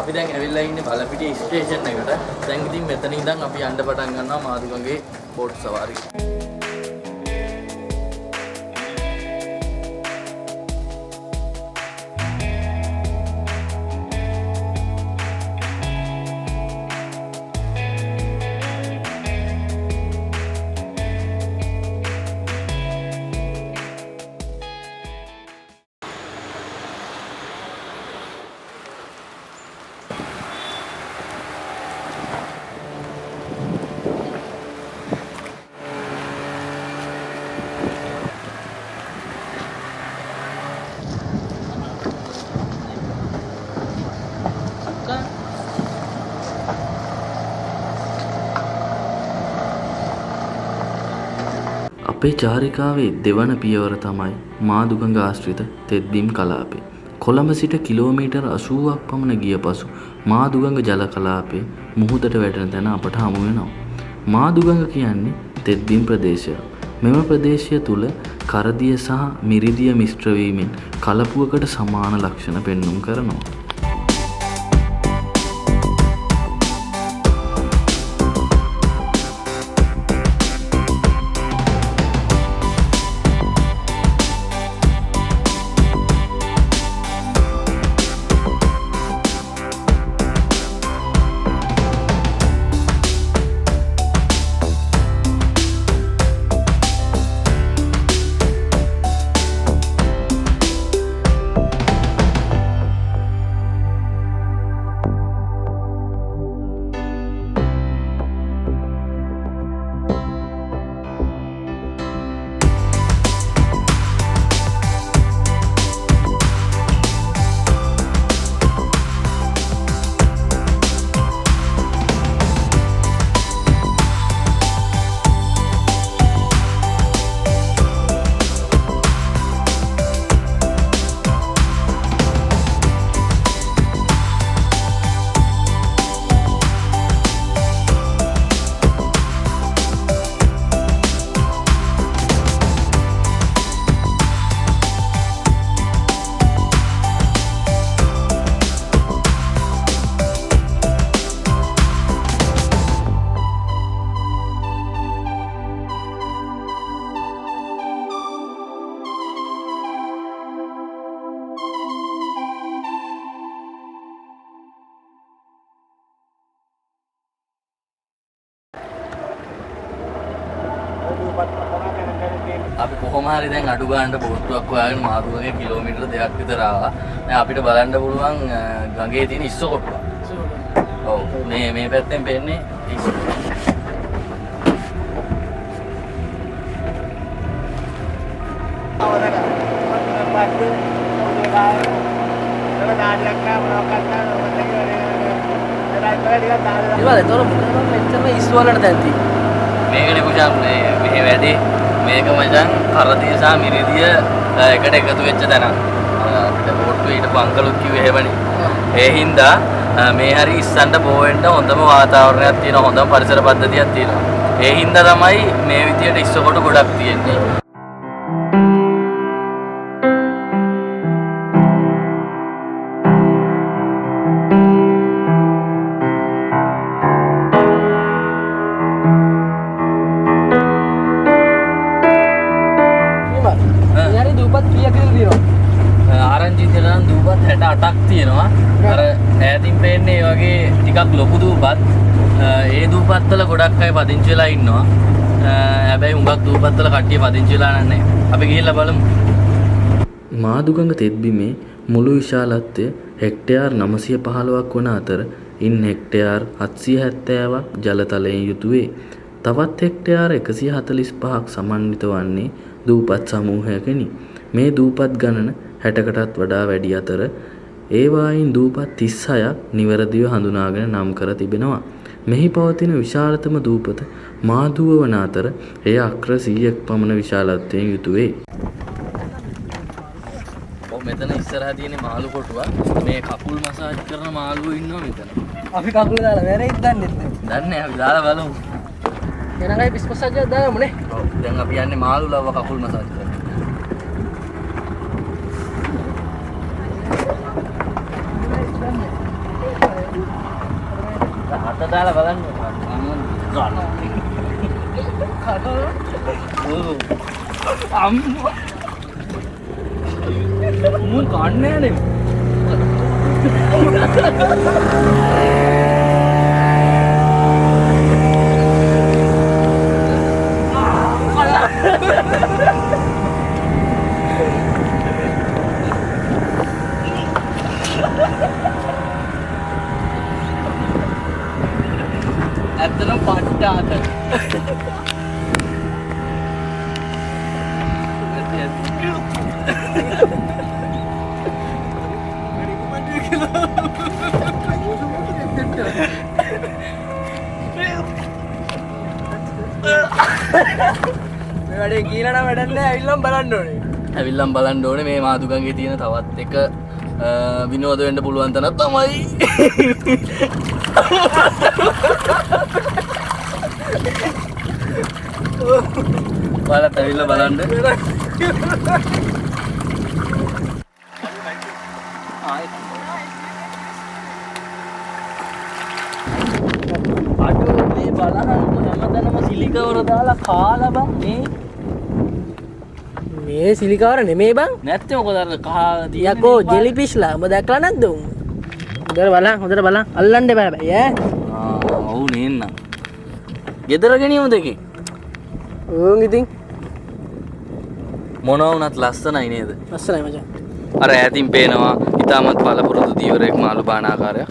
අපි දැන් ඇවිල්ලා ඉන්නේ බලපිටිය ස්ටේෂන් එකට. දැන් ඉතින් මෙතන ඉඳන් අපි යන්න පටන් ගන්නවා මාදුගඟේ බෝට් සවාරිය. අපේ චාරිකාවේ දෙවන පියවර තමයි මාදුගඟ ආශ්‍රිත තෙත්බිම් කලාපය. කොළඹ සිට කිලෝමීටර් 80ක් පමණ ගිය පසු මාදුගඟ ජල කලාපයේ මුහුදට වැටෙන තැන අපට හමු වෙනවා. මාදුගඟ කියන්නේ තෙත්බිම් ප්‍රදේශයක්. මෙම ප්‍රදේශය තුල කරදිය සහ මිරිදිය මිශ්‍ර වීමෙන් කලපුවකට සමාන ලක්ෂණ පෙන්눔 කරනවා. අපි කොහොම හරි දැන් අඩු ගන්න බෝට්ටුවක් හොයාගෙන මාදුගඟේ කිලෝමීටර 2ක් විතර ආවා. දැන් අපිට බලන්න පුළුවන් ගඟේ තියෙන ඉස්ස කොටුව. ඔව් මේ පැත්තෙන් පෙන්නේ ඉස්ස කොටුව. ඉවල තොර මොකද මෙච්චර ඉස්ස වලට දැන් තියෙන්නේ. මේකනේ පුජා මේ වැඩේ මේක මචං කරදිය සහ මිරිදිය එකට එකතු වෙච්ච තැන. අපිට බෝට්ටුවේ ඊට පංකලුත් කිව්වේ එහෙමනේ. ඒ හින්දා මේ හරි ඉස්සන්ට බෝ වෙන්න හොඳම වාතාවරණයක් තියෙනවා, හොඳම පරිසර පද්ධතියක් තියෙනවා. ඒ හින්දා තමයි මේ විදියට ඉස්ස කොට ගොඩක් තියෙන්නේ. ආරංචි දෙනා දූපත් 68ක් තියෙනවා. අර ඈතින් පේන්නේ ඒ වගේ ටිකක් ලොකු දූපත්. ඒ දූපත් වල ගොඩක් අය පදිංචි වෙලා ඉන්නවා. හැබැයි හුඟක් දූපත් වල කට්ටිය පදිංචි වෙලා නැහැ. අපි ගිහිල්ලා බලමු. මාදුගඟ තෙත්බිමේ මුළු විශාලත්වය හෙක්ටයාර් 915ක් වන අතර ඉන් හෙක්ටයාර් 770ක් ජලතලයෙන් යුතු වේ. තවත් හෙක්ටයාර 145ක් සමන්විත වන්නේ දූපත් සමූහයකනි. මේ දූපත් ගණන 60කටත් වඩා වැඩි අතර ඒවායින් දූපත් 36ක් නිවැරදිව හඳුනාගෙන නම් කර තිබෙනවා. මෙහි පවතින විශාලතම දූපත මාදුව වන අතර එය අක්‍ර 100ක් පමණ විශාලත්වයෙන් යුතුවේ. මෙතන ඉස්සරහා තියෙන මාළු කොටුවක්. මේ කකුල් මසාජ් කරන මාළුවෝ ඉන්නවා මෙතන. අපි කකුල දාලා වැරෙයිද දන්නේ නැහැ. දන්නේ නැහැ අපි දාලා බලමු. එනගයි පිස් මසාජ් එකක් දාමුනේ. ඔව් දැන් අපි යන්නේ මාළු ලව්ව කකුල් මසාජ් කරන්න. අත දාලා බලන්න. අම්මා මූ කන්නේ නේ. ඇත්තටම පට්ටාත. මේ වැඩේ කියලා නම් වැඩක් නැහැ. ඇවිල්ලම් බලන්න ඕනේ. ඇවිල්ලම් බලන්න ඕනේ මේ මාදුගංගේ තියෙන තවත් එක විනෝද වෙන්න පුළුවන් තැනක් තමයි. බලත් ඇවිල්ලා බලන්න. අඩෝ මේ බලන්න හැමතැනම සිලිකවර දාලා කාලා බං මේ සිලිකාර නෙමෙයි බං. නැත්තේ මොකද අර කහ යකෝ ජෙලිෆිෂ්ලා ඔබ දැක්ලා නැද්ද උන්? හොඳට බලන්න අල්ලන්න එපා බෑ ඈ. ඔව් නේන්න. ගෙදර ගෙනියමු දෙකේ. ඕන් ඉතින් මොනවා වුණත් ලස්සනයි නේද? ලස්සනයි මචං. අර ඈතින් පේනවා ඉතාමත් පළපුරුදු දීවරයෙක් මාළු බාන ආකාරයක්.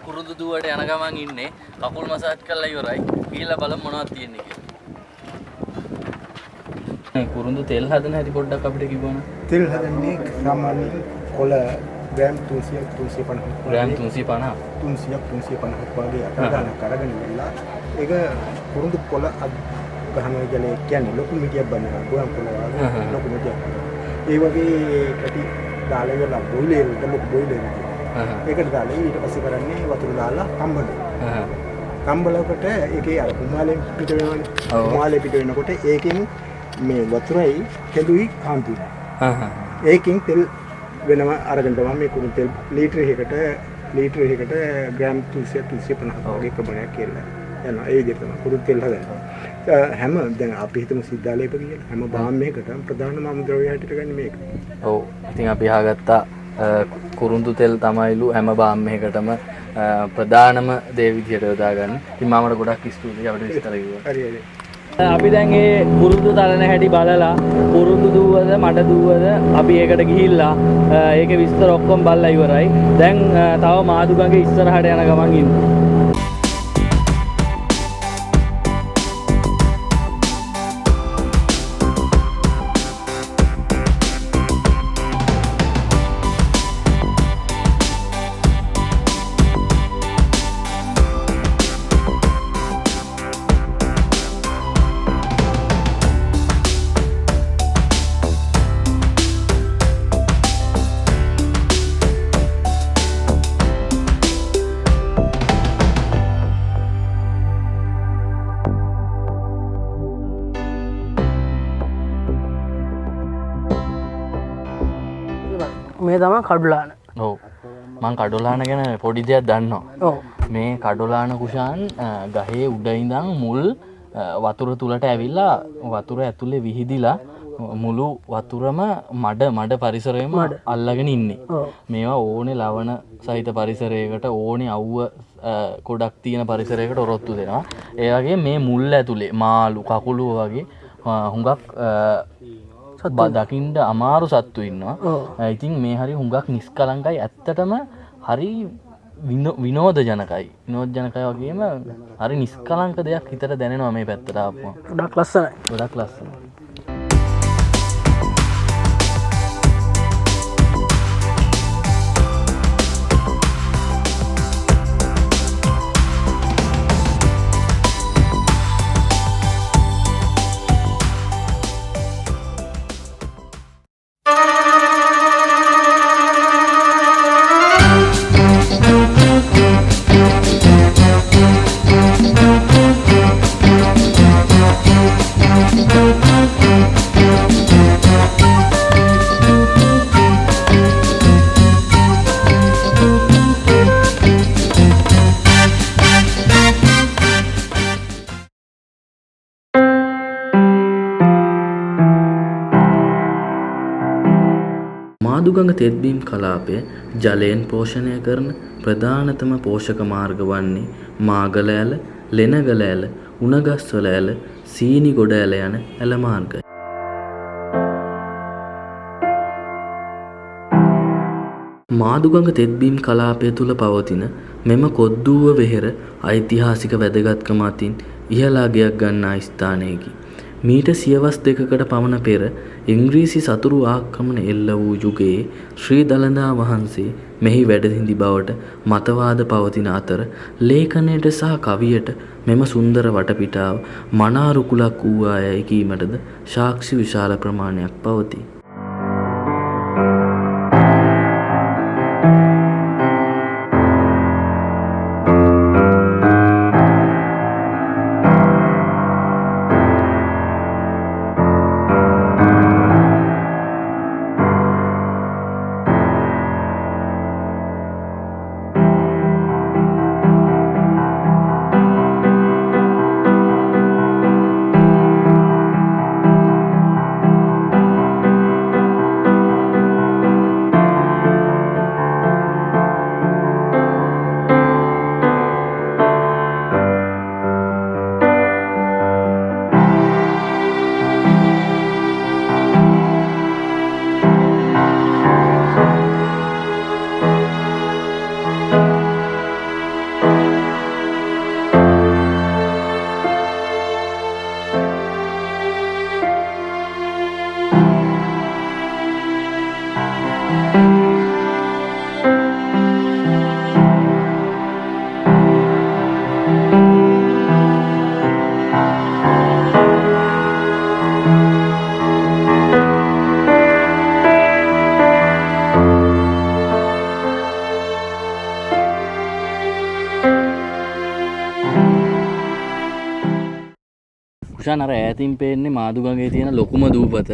කුරුදු දුවට යන ගමන් ඉන්නේ කකුල් මසාජ් කරලා ඉවරයි. ගිහිල්ලා බලමු මොනවද තියෙන්නේ කියලා. කුරුඳු තෙල් හදන හැටි පොඩ්ඩක් අපිට කිව්වනම්. තෙල් හදන්නේ සාමාන්‍යයෙන් කොළ ග්‍රෑම් 300 350 ග්‍රෑම් 350 350ක් වගේ අටගානක් අරගෙන ඉන්නවා. ඒක කුරුඳු කොළ ගහනවා කියන්නේ කියන්නේ ලොකු මිටියක් බඳිනවා. ගෝයන් කොළ වගේ ලොකු මිටියක්. ඒ වගේ කටි දාලා ඉවරලා බොයිලර් එකට ලොකු බොයිලර් එකක්. ඒකට දාලා ඊට පස්සේ කරන්නේ වතුර දාලා කම්බනවා. කම්බලකට ඒකේ අර කුමාලේ පිට වෙනවනේ. කුමාලේ පිට වෙනකොට ඒකෙන් මේ වතුරයි තෙලුයි කාන්තුයි. ඒකෙන් තෙල් වෙනම අරගෙන තමයි මේ කුණු තෙල් ලීටර එකකට ග්‍රෑම් 350 වගේ ප්‍රමාණයක් කියලා යනවා. ඒ විදිහට තමයි කුණු තෙල් හදන්නේ. හැම දැන් අපි හිතමු සිද්ධාලේප කියලා. හැම බාම් එකකටම ප්‍රධාන මාමුද්‍රව්‍ය හැටියට ගන්න මේක. ඔව්. ඉතින් අපි අහගත්තා කුරුඳු තෙල් තමයිලු හැම බාම් එකකටම ප්‍රධානම දේ විදිහට යොදා ගන්න. ඉතින් මාමට ගොඩක් ස්තුතියි අපිට විස්තර කිව්වා. හරි හරි. අපි දැන් ඒ කුරුඳු තලන හැටි බලලා කුරුඳු දුවද මඩ දුවද අපි ඒකට ගිහිල්ලා ඒකේ විස්තර ඔක්කොම බලලා ඉවරයි. දැන් තව මාදුගඟේ ඉස්සරහට යන ගමන් ඉන්නේ. මේ තමයි කඩුලාන. ඔව්. මං කඩොලාන ගැන පොඩි දෙයක් දන්නවා. ඔව්. මේ කඩොලාන කුෂාන් ගහේ උඩ ඉඳන් මුල් වතුර තුලට ඇවිල්ලා වතුර ඇතුලේ විහිදිලා මුළු වතුරම මඩ පරිසරයම අල්ලගෙන ඉන්නේ. මේවා ඕනේ ලවණ සහිත පරිසරයකට ඕනේ අවුව ගොඩක් තියෙන පරිසරයකට ඔරොත්තු දෙනවා. ඒ වගේ මේ මුල් ඇතුලේ මාළු කකුළු වගේ හුඟක් දකින්ට අමාරු සත්තු ඉන්නවා. ඉතින් මේ හරි හුඟක් නිස්කලංකයි, ඇත්තටම හරි විනෝද ජනකයි වගේම හරි නිස්කලංක දෙයක් හිතට දැනෙනවා මේ පැත්තට ආපුවා. ගොඩක් ලස්සනයි. ගොඩක් ලස්සනයි. මාදුගඟ තෙත්බීම් කලාපය ජලයෙන් පෝෂණය කරන ප්‍රධානතම පෝෂක මාර්ග වන්නේ මාගල ඇල, ලෙනගල ඇල, උණගස්වල ඇල, සීනි ගොඩ ඇල යන ඇල මාර්ගයි. මාදුගඟ තෙත්බීම් කලාපය තුල පවතින මෙම කොද්දුව වෙහෙර ඓතිහාසික වැදගත්කම අතින් ඉහළ අගයක් ගන්නා ස්ථානයකි. මීට සියවස් දෙකකට පමණ පෙර ඉංග්‍රීසි සතුරු ආක්‍රමණ එල්ල වූ යුගයේ ශ්‍රී දළදා වහන්සේ මෙහි වැඩ සිටි බවට මතවාද පවතින අතර ලේඛනයට සහ කවියට මෙම සුන්දර වටපිටාව මනා රුකුලක් වූවායයි කීමටද සාක්ෂි විශාල ප්‍රමාණයක් පවතී. කුෂාන් අර ඈතින් පේන්නේ මාදුගඟේ තියෙන ලොකුම දූපත.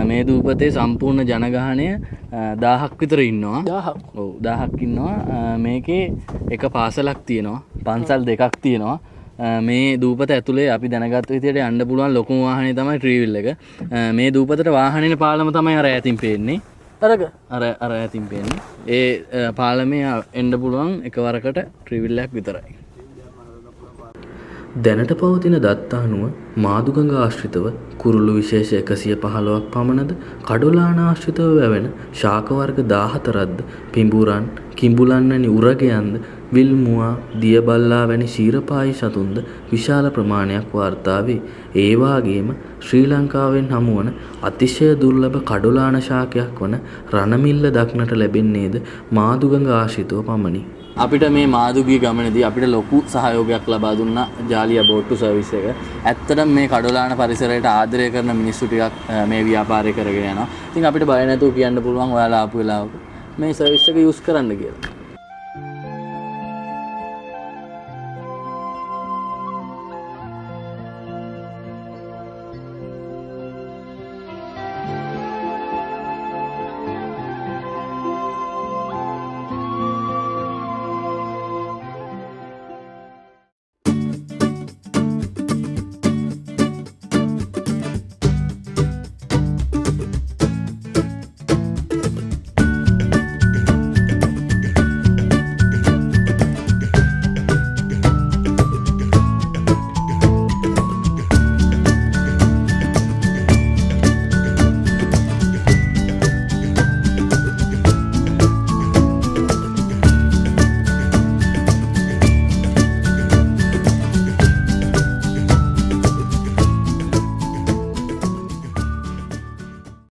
මේ දූපතේ සම්පූර්ණ ජනගහනය 1000ක් විතර ඉන්නවා. 1000ක්. ඔව් 1000ක් ඉන්නවා. මේකේ එක පාසලක් තියෙනවා. පන්සල් දෙකක් තියෙනවා. මේ දූපත ඇතුලේ අපි දැනගත්ත විදිහට යන්න පුළුවන් ලොකුම වාහනේ තමයි ට්‍රීවිල් එක. මේ දූපතට වාහනේ පාලම තමයි අර ඈතින් පේන්නේ. අර ඈතින් පේන්නේ. ඒ පාලමේ එන්න පුළුවන් එකවරකට ට්‍රීවිල් එකක් විතරයි. දැනට පවතින දත්ත අනුව මාදුගඟ ආශ්‍රිතව කුරුළු විශේෂ 115ක් පමණද, කඩොලාන ආශ්‍රිතව වැවෙන ශාක වර්ග 14ක්ද, පිඹුරන්, කිඹුලන් වැනි උරගයන්ද, විල්මුවා, දියබල්ලා වැනි ශීරපායි සතුන්ද විශාල ප්‍රමාණයක් වාර්තා වේ. ඒ වාගේම ශ්‍රී ලංකාවෙන් හමුවන අතිශය දුර්ලභ කඩොලාන ශාකයක් වන රණමිල්ල දක්නට ලැබෙන්නේද මාදුගඟ ආශ්‍රිතව පමණි. අපිට මේ මාදුගී ගමනේදී අපිට ලොකු සහයෝගයක් ලබා දුන්නා ජාලියා බෝට්ටු සර්විස් එක. ඇත්තටම මේ කඩොලාන පරිසරයට ආදරය කරන මිනිස්සු ටිකක් මේ ව්‍යාපාරය කරගෙන යනවා. ඉතින් අපිට බය නැතුව කියන්න පුළුවන් ඔයාලා ආපු වෙලාවක මේ සර්විස් එක යූස් කරන්න කියලා.